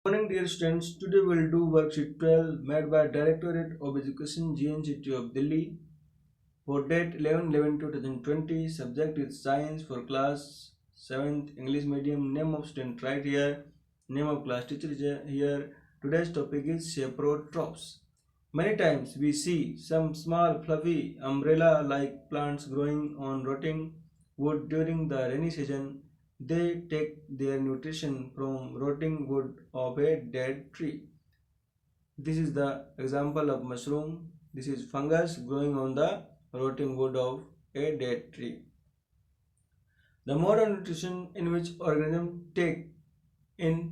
Morning dear students, today we will do worksheet 12 made by Directorate of Education GNCT of Delhi for date 11/11/2020. Subject is science for class 7th English medium. Name of student right here, name of class teacher is here. Today's topic is saprotrophs. Many times we see some small fluffy umbrella like plants growing on rotting wood during the rainy season. They take their nutrition from rotting wood of a dead tree. This is the example of mushroom. This is fungus growing on the rotting wood of a dead tree. The mode of nutrition in which organisms take in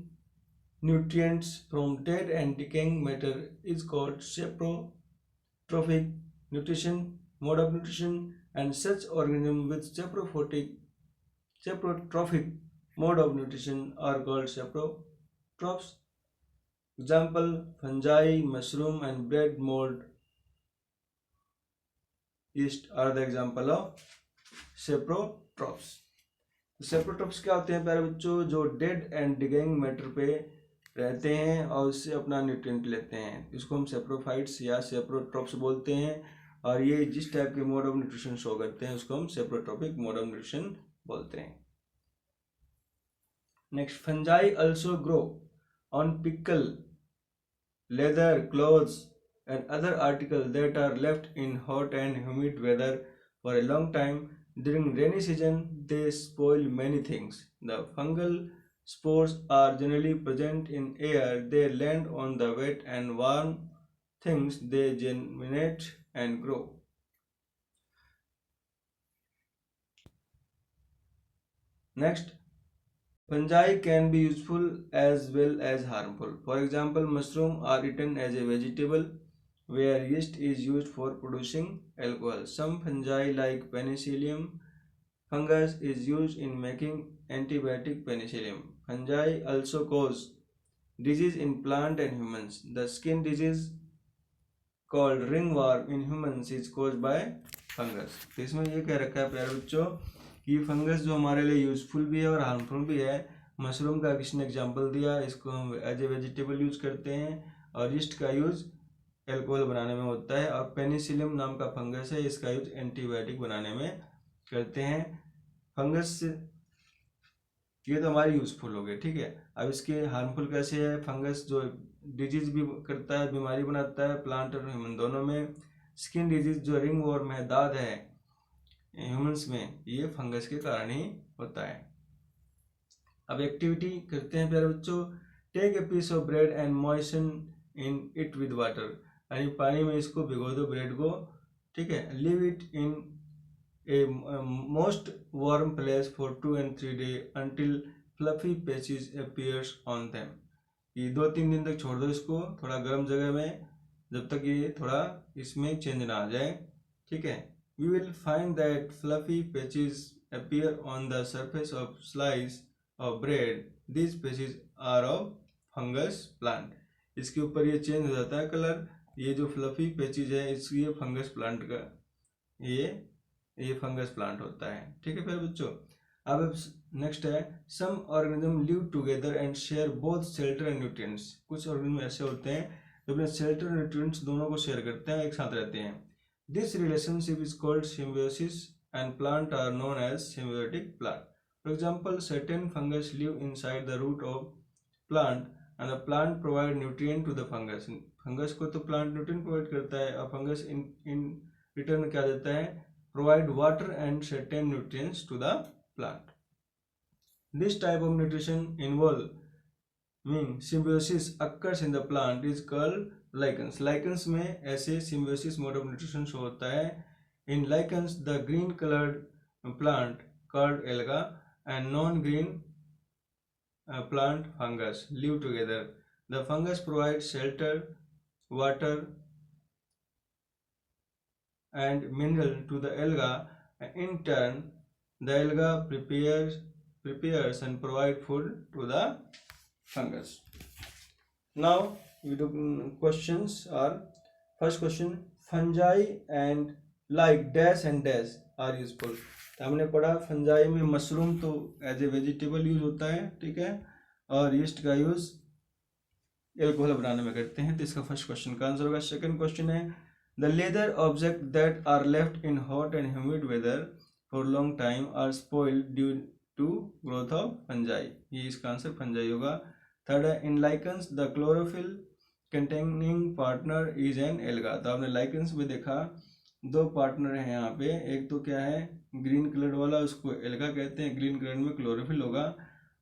nutrients from dead and decaying matter is called saprotrophic nutrition mode of nutrition, and such organisms with saprotrophic mode of nutrition are called saprotrophs. Example: fungi, mushroom, and bread mold yeast are the example of saprotrophs. Saprotrophs क्या होते हैं प्यारे बच्चों? जो dead and डिगेइंग matter पे रहते हैं और उससे अपना न्यूट्रिएंट लेते हैं, इसको हम सेप्रोफाइट्स या सेप्रोट्रॉप्स बोलते हैं। और ये जिस टाइप के मोड ऑफ न्यूट्रिशन शो करते हैं उसको हम सेप्रोट्रॉपिक मोड ऑफ न्यूट्रिशन बोलते हैं। Next, fungi also grow on pickle, leather, clothes and other articles that are left in hot and humid weather for a long time. During rainy season, they spoil many things. The fungal spores are generally present in air. They land on the wet and warm things. They germinate and grow. Next, fungi can be useful as well as harmful. For example, mushrooms are eaten as a vegetable where yeast is used for producing alcohol. Some fungi like penicillium fungus is used in making antibiotic penicillium. Fungi also cause disease in plant and humans. The skin disease called ringworm in humans is caused by fungus. तो इसमें ये कह रखा है प्यारे बच्चों कि fungus जो हमारे लिए यूजफुल भी है और हार्मफुल भी है। मशरूम का किसी ने एग्जांपल दिया, इसको हम एज ए वेजिटेबल यूज करते हैं और यीस्ट का यूज एल्कोहल बनाने में होता है। और पेनिसिलियम नाम का फंगस है, इसका यूज एंटीबायोटिक बनाने में करते हैं। फंगस ये तो हमारी यूजफुल हो गए, ठीक है। अब इसके हार्मफुल कैसे है? फंगस जो डिजीज भी करता है, बीमारी बनाता है प्लांट और ह्यूमन दोनों में। स्किन डिजीज जो रिंग वर्म है, दाद है ह्यूमंस में, ये फंगस के कारण ही होता है। अब एक्टिविटी करते हैं प्यारे बच्चों। Take a piece of bread and moisten in it with water, यानी पानी में इसको भिगो दो ब्रेड को, ठीक है। Leave it in a most warm place for 2 and 3 days until fluffy patches appears on them. ये 2-3 दिन तक छोड़ दो इसको थोड़ा गर्म जगह में, जब तक ये थोड़ा इसमें चेंज ना आ जाए, ठीक है। We will find that fluffy patches appear on the surface of slice of bread. These patches are of fungus plant. इसके ऊपर ये चेंज हो जाता है कलर। ये जो फ्लफी पैचेज है इसकी ये फंगस प्लांट का ये फंगस प्लांट होता है, ठीक है फिर बच्चों। अब नेक्स्ट है, some organism live together and share both shelter and nutrients. कुछ ऑर्गेनिज्म ऐसे होते हैं जो अपने शेल्टर और न्यूट्रिएंट्स दोनों को शेयर करते हैं, एक साथ रहते हैं। This relationship is called symbiosis and plant are known as symbiotic plant. For example, certain fungus live inside the root of plant and the plant provide nutrient to the fungus. Fungus को तो plant nutrient provide करता है और fungus in return क्या देता है? Provide water and certain nutrients to the plant. This type of nutrition involving symbiosis occurs in the plant is called lichens. Lichens में ऐसे symbiosis mode of nutrition show होता है। In lichens, the green colored plant called alga and non-green plant fungus live together. The fungus provides shelter, water and mineral to the alga, and in turn the alga prepares and provide food to the fungus. Now we do questions are, first question, fungi and like dash and dash are useful। तो हमने पढ़ा fungi में mushroom तो as a vegetable use होता है, ठीक है, और यीस्ट का यूज एल्कोहल बनाने में करते हैं। तो इसका फर्स्ट क्वेश्चन का आंसर होगा। सेकंड क्वेश्चन है the leather object that are left in hot and humid weather for long time are spoiled due to growth of fungi. ये इसका आंसर फंजाई होगा। थर्ड है in lichens the chlorophyll containing partner is an alga. तो आपने lichens में देखा दो partner है यहाँ पे, एक तो क्या है ग्रीन कलर वाला, उसको एल्गा कहते हैं, ग्रीन कलर में क्लोरोफिल होगा,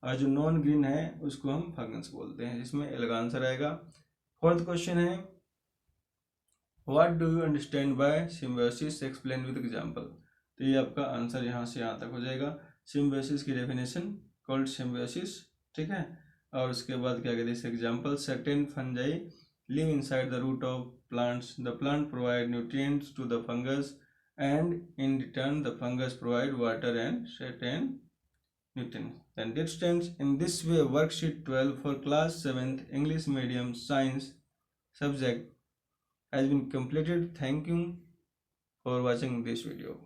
और जो नॉन ग्रीन है उसको हम फंगस बोलते हैं, जिसमें एल्गा आंसर आएगा। फोर्थ क्वेश्चन है what do you understand by symbiosis, explain with example. तो ये आपका आंसर यहाँ से यहाँ तक हो जाएगा। सिम्बायोसिस की डेफिनेशन कॉल्ड सिम्बायोसिस, ठीक है। और उसके बाद क्या कहते हैं example, certain fungi live inside the root of plants. The plant provide nutrients to the fungus and in return the fungus provide water and certain nutrients. Then distance in this way worksheet 12 for class 7th English medium science subject has been completed. Thank you for watching this video.